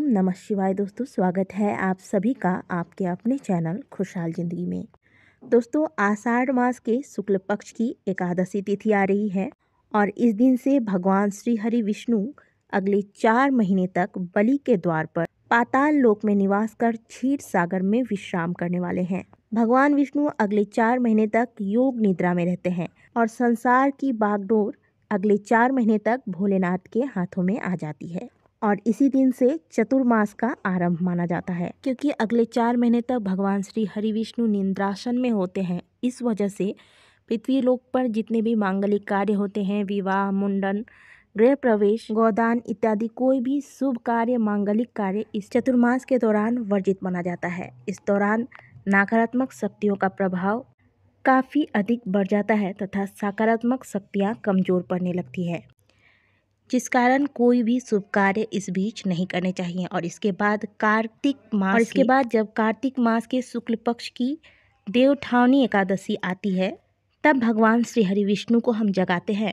नमः शिवाय। दोस्तों, स्वागत है आप सभी का आपके अपने चैनल खुशहाल जिंदगी में। दोस्तों, आषाढ़ मास के शुक्ल पक्ष की एकादशी तिथि आ रही है और इस दिन से भगवान श्री हरि विष्णु अगले 4 महीने तक बलि के द्वार पर पाताल लोक में निवास कर क्षीर सागर में विश्राम करने वाले हैं। भगवान विष्णु अगले 4 महीने तक योग निद्रा में रहते हैं और संसार की बागडोर अगले 4 महीने तक भोलेनाथ के हाथों में आ जाती है और इसी दिन से चतुर्मास का आरंभ माना जाता है। क्योंकि अगले 4 महीने तक भगवान श्री हरि विष्णु निद्रासन में होते हैं, इस वजह से पृथ्वी लोक पर जितने भी मांगलिक कार्य होते हैं, विवाह, मुंडन, गृह प्रवेश, गोदान इत्यादि कोई भी शुभ कार्य, मांगलिक कार्य इस चतुर्मास के दौरान वर्जित माना जाता है। इस दौरान नकारात्मक शक्तियों का प्रभाव काफ़ी अधिक बढ़ जाता है तथा सकारात्मक शक्तियाँ कमजोर पड़ने लगती है, जिस कारण कोई भी शुभ कार्य इस बीच नहीं करने चाहिए। और इसके बाद जब कार्तिक मास के शुक्ल पक्ष की देवउठावनी एकादशी आती है, तब भगवान श्री हरि विष्णु को हम जगाते हैं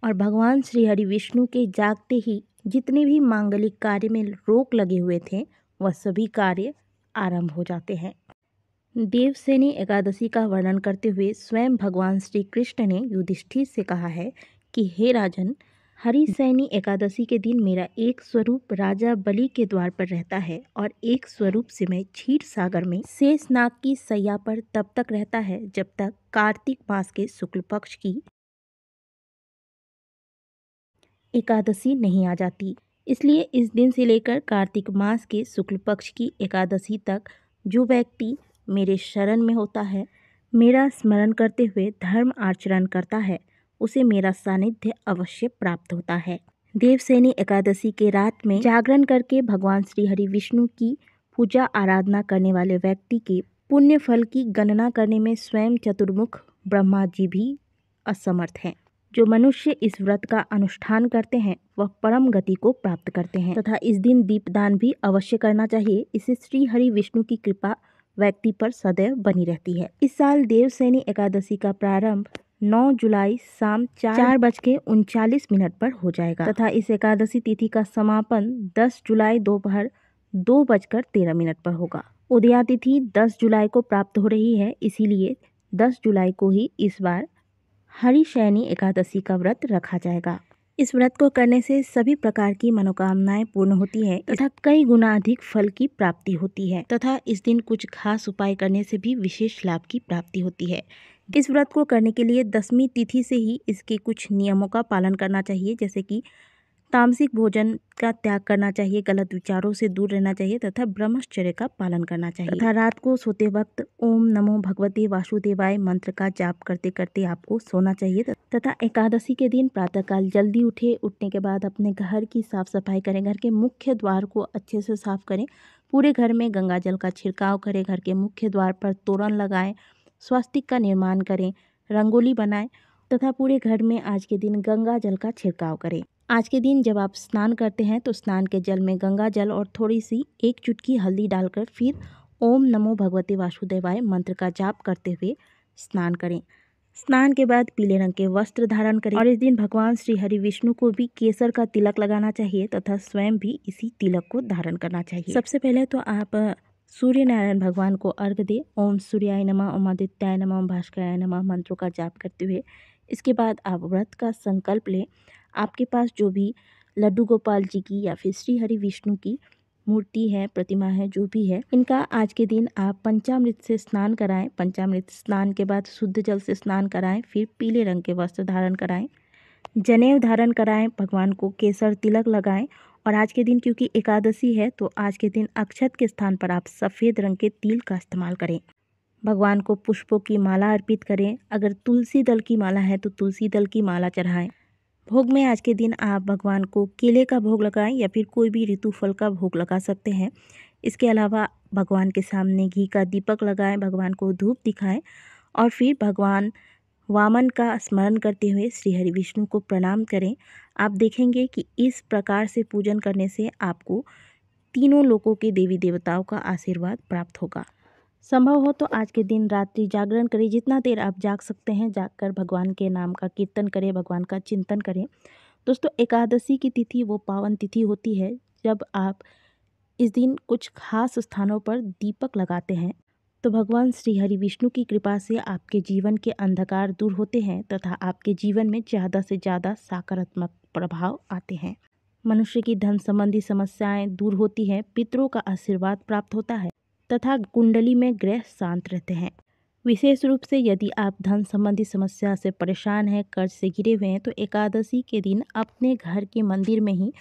और भगवान श्री हरि विष्णु के जागते ही जितने भी मांगलिक कार्य में रोक लगे हुए थे, वह सभी कार्य आरंभ हो जाते हैं। देवसेनी एकादशी का वर्णन करते हुए स्वयं भगवान श्री कृष्ण ने युधिष्ठिर से कहा है कि हे राजन, हरिसैनी एकादशी के दिन मेरा एक स्वरूप राजा बलि के द्वार पर रहता है और एक स्वरूप से मैं क्षीर सागर में शेषनाग की सैया पर तब तक रहता है जब तक कार्तिक मास के शुक्ल पक्ष की एकादशी नहीं आ जाती। इसलिए इस दिन से लेकर कार्तिक मास के शुक्ल पक्ष की एकादशी तक जो व्यक्ति मेरे शरण में होता है, मेरा स्मरण करते हुए धर्म आचरण करता है, उसे मेरा सानिध्य अवश्य प्राप्त होता है। देवसेनी एकादशी के रात में जागरण करके भगवान श्री हरि विष्णु की पूजा आराधना करने वाले व्यक्ति के पुण्य फल की गणना करने में स्वयं चतुर्मुख ब्रह्मा जी भी असमर्थ हैं। जो मनुष्य इस व्रत का अनुष्ठान करते हैं वह परम गति को प्राप्त करते हैं तथा इस दिन दीपदान भी अवश्य करना चाहिए। इससे श्री हरि विष्णु की कृपा व्यक्ति पर सदैव बनी रहती है। इस साल देवसेनी एकादशी का प्रारंभ 9 जुलाई शाम 4:39 पर हो जाएगा तथा इस एकादशी तिथि का समापन 10 जुलाई दोपहर 2:13 पर होगा। उदया तिथि 10 जुलाई को प्राप्त हो रही है, इसीलिए 10 जुलाई को ही इस बार हरिशयनी एकादशी का व्रत रखा जाएगा। इस व्रत को करने से सभी प्रकार की मनोकामनाएं पूर्ण होती है तथा कई गुना अधिक फल की प्राप्ति होती है तथा इस दिन कुछ खास उपाय करने से भी विशेष लाभ की प्राप्ति होती है। इस व्रत को करने के लिए 10वीं तिथि से ही इसके कुछ नियमों का पालन करना चाहिए, जैसे कि तामसिक भोजन का त्याग करना चाहिए, गलत विचारों से दूर रहना चाहिए तथा ब्रह्मचर्य का पालन करना चाहिए तथा रात को सोते वक्त ओम नमो भगवते वासुदेवाय मंत्र का जाप करते करते आपको सोना चाहिए तथा एकादशी के दिन प्रातःकाल जल्दी उठने के बाद अपने घर की साफ सफाई करें, घर के मुख्य द्वार को अच्छे से साफ करें, पूरे घर में गंगा जल का छिड़काव करें, घर के मुख्य द्वार पर तोरण लगाएं, स्वास्तिक का निर्माण करें, रंगोली बनाएं तथा पूरे घर में आज के दिन गंगा जल का छिड़काव करें। आज के दिन जब आप स्नान करते हैं तो स्नान के जल में गंगा जल और थोड़ी सी 1 चुटकी हल्दी डालकर फिर ओम नमो भगवते वासुदेवाय मंत्र का जाप करते हुए स्नान करें। स्नान के बाद पीले रंग के वस्त्र धारण करें और इस दिन भगवान श्री हरि विष्णु को भी केसर का तिलक लगाना चाहिए तथा स्वयं भी इसी तिलक को धारण करना चाहिए। सबसे पहले तो आप सूर्य नारायण भगवान को अर्घ दें। ओम सूर्याय नमः, ओम आदित्याय नमः, ओम भास्कराय नमः मंत्रों का जाप करते हुए इसके बाद आप व्रत का संकल्प लें। आपके पास जो भी लड्डू गोपाल जी की या फिर श्री हरि विष्णु की मूर्ति है, प्रतिमा है, जो भी है, इनका आज के दिन आप पंचामृत से स्नान कराएं। पंचामृत स्नान के बाद शुद्ध जल से स्नान कराएं, फिर पीले रंग के वस्त्र धारण कराएं, जनेऊ धारण कराएं, भगवान को केसर तिलक लगाएं और आज के दिन क्योंकि एकादशी है तो आज के दिन अक्षत के स्थान पर आप सफ़ेद रंग के तिल का इस्तेमाल करें। भगवान को पुष्पों की माला अर्पित करें। अगर तुलसी दल की माला है तो तुलसी दल की माला चढ़ाएं। भोग में आज के दिन आप भगवान को केले का भोग लगाएं या फिर कोई भी ऋतु फल का भोग लगा सकते हैं। इसके अलावा भगवान के सामने घी का दीपक लगाएं, भगवान को धूप दिखाएं और फिर भगवान वामन का स्मरण करते हुए श्री हरि विष्णु को प्रणाम करें। आप देखेंगे कि इस प्रकार से पूजन करने से आपको तीनों लोकों के देवी देवताओं का आशीर्वाद प्राप्त होगा। संभव हो तो आज के दिन रात्रि जागरण करें। जितना देर आप जाग सकते हैं जागकर भगवान के नाम का कीर्तन करें, भगवान का चिंतन करें। दोस्तों, एकादशी की तिथि वो पावन तिथि होती है जब आप इस दिन कुछ खास स्थानों पर दीपक लगाते हैं तो भगवान श्री हरि विष्णु की कृपा से आपके जीवन के अंधकार दूर होते हैं तथा आपके जीवन में ज़्यादा से ज़्यादा सकारात्मक प्रभाव आते हैं। मनुष्य की धन संबंधी समस्याएं दूर होती हैं, पितरों का आशीर्वाद प्राप्त होता है तथा कुंडली में ग्रह शांत रहते हैं। विशेष रूप से यदि आप धन संबंधी समस्या से परेशान हैं, कर्ज से घिरे हुए हैं, तो एकादशी के दिन अपने घर के मंदिर में ही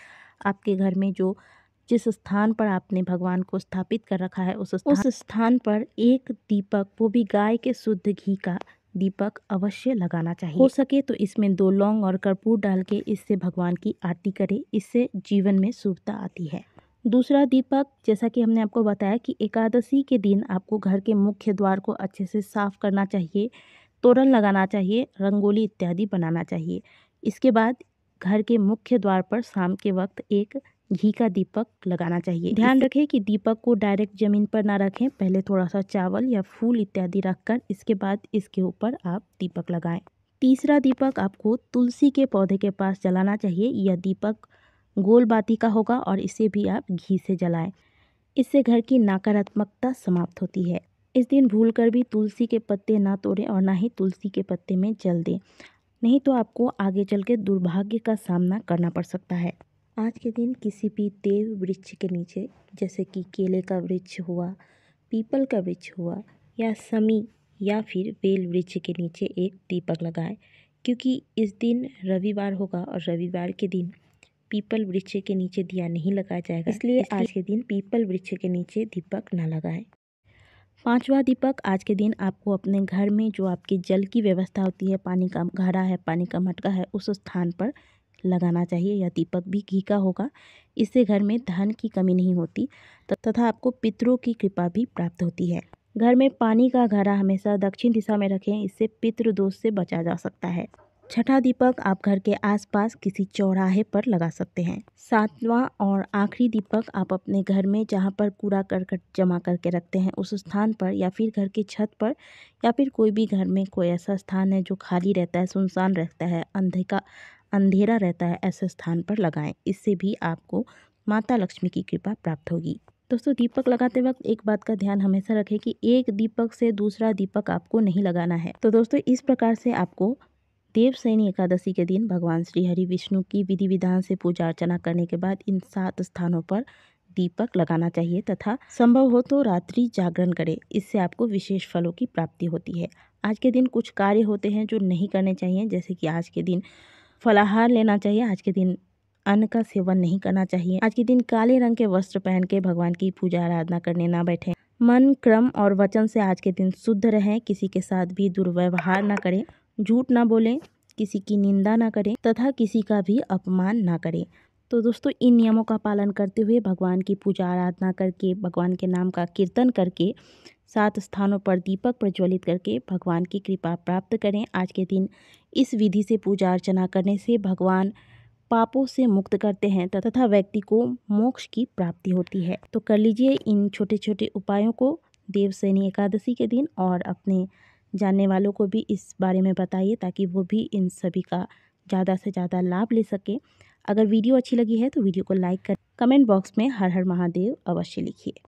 आपके घर में जिस स्थान पर आपने भगवान को स्थापित कर रखा है उस स्थान पर एक दीपक, वो भी गाय के शुद्ध घी का दीपक अवश्य लगाना चाहिए। हो सके तो इसमें 2 लौंग और कर्पूर डाल के इससे भगवान की आरती करें, इससे जीवन में शुभता आती है। दूसरा दीपक, जैसा कि हमने आपको बताया कि एकादशी के दिन आपको घर के मुख्य द्वार को अच्छे से साफ करना चाहिए, तोरण लगाना चाहिए, रंगोली इत्यादि बनाना चाहिए। इसके बाद घर के मुख्य द्वार पर शाम के वक्त एक घी का दीपक लगाना चाहिए। ध्यान रखें कि दीपक को डायरेक्ट जमीन पर ना रखें, पहले थोड़ा सा चावल या फूल इत्यादि रखकर इसके बाद इसके ऊपर आप दीपक लगाएं। तीसरा दीपक आपको तुलसी के पौधे के पास जलाना चाहिए। यह दीपक गोल बाती का होगा और इसे भी आप घी से जलाएं। इससे घर की नकारात्मकता समाप्त होती है। इस दिन भूलकर भी तुलसी के पत्ते ना तोड़ें और ना ही तुलसी के पत्ते में जल दें, नहीं तो आपको आगे चल के दुर्भाग्य का सामना करना पड़ सकता है। आज के दिन किसी भी देव वृक्ष के नीचे, जैसे कि केले का वृक्ष हुआ, पीपल का वृक्ष हुआ या समी या फिर बेल वृक्ष के नीचे एक दीपक लगाएं, क्योंकि इस दिन रविवार होगा और रविवार के दिन पीपल वृक्ष के नीचे दिया नहीं लगाया जाएगा, इसलिए आज के दिन पीपल वृक्ष के नीचे दीपक न लगाएं। 5वां दीपक, आज के दिन आपको अपने घर में जो आपकी जल की व्यवस्था होती है, पानी का घड़ा है, पानी का मटका है, उस स्थान पर लगाना चाहिए। यह दीपक भी घी का होगा। इससे घर में धन की कमी नहीं होती तथा आपको पितरों की कृपा भी प्राप्त होती है। घर में पानी का घड़ा हमेशा दक्षिण दिशा में रखें, इससे पितृ दोष से बचा जा सकता है। 6ठा दीपक आप घर के आसपास किसी चौराहे पर लगा सकते हैं। 7वां और आखिरी दीपक आप अपने घर में जहां पर कूड़ा करकट जमा करके रखते हैं उस स्थान पर या फिर घर की छत पर या फिर कोई भी घर में कोई ऐसा स्थान है जो खाली रहता है, सुनसान रहता है, अंधेरा रहता है, ऐसे स्थान पर लगाएं। इससे भी आपको माता लक्ष्मी की कृपा प्राप्त होगी। दोस्तों, दीपक लगाते वक्त एक बात का ध्यान हमेशा रखें कि एक दीपक से दूसरा दीपक आपको नहीं लगाना है। तो दोस्तों, इस प्रकार से आपको देवशयनी एकादशी के दिन भगवान श्री हरि विष्णु की विधि विधान से पूजा अर्चना करने के बाद इन 7 स्थानों पर दीपक लगाना चाहिए तथा संभव हो तो रात्रि जागरण करें। इससे आपको विशेष फलों की प्राप्ति होती है। आज के दिन कुछ कार्य होते हैं जो नहीं करने चाहिए, जैसे कि आज के दिन फलाहार लेना चाहिए, आज के दिन अन्न का सेवन नहीं करना चाहिए, आज के दिन काले रंग के वस्त्र पहन के भगवान की पूजा आराधना करने ना बैठें, मन, क्रम और वचन से आज के दिन शुद्ध रहें, किसी के साथ भी दुर्व्यवहार ना करें, झूठ ना बोलें, किसी की निंदा ना करें तथा किसी का भी अपमान ना करें। तो दोस्तों, इन नियमों का पालन करते हुए भगवान की पूजा आराधना करके, भगवान के नाम का कीर्तन करके, 7 स्थानों पर दीपक प्रज्वलित करके भगवान की कृपा प्राप्त करें। आज के दिन इस विधि से पूजा अर्चना करने से भगवान पापों से मुक्त करते हैं तथा व्यक्ति को मोक्ष की प्राप्ति होती है। तो कर लीजिए इन छोटे छोटे उपायों को देवशयनी एकादशी के दिन और अपने जानने वालों को भी इस बारे में बताइए ताकि वो भी इन सभी का ज़्यादा से ज़्यादा लाभ ले सके। अगर वीडियो अच्छी लगी है तो वीडियो को लाइक कर, कमेंट बॉक्स में हर हर महादेव अवश्य लिखिए।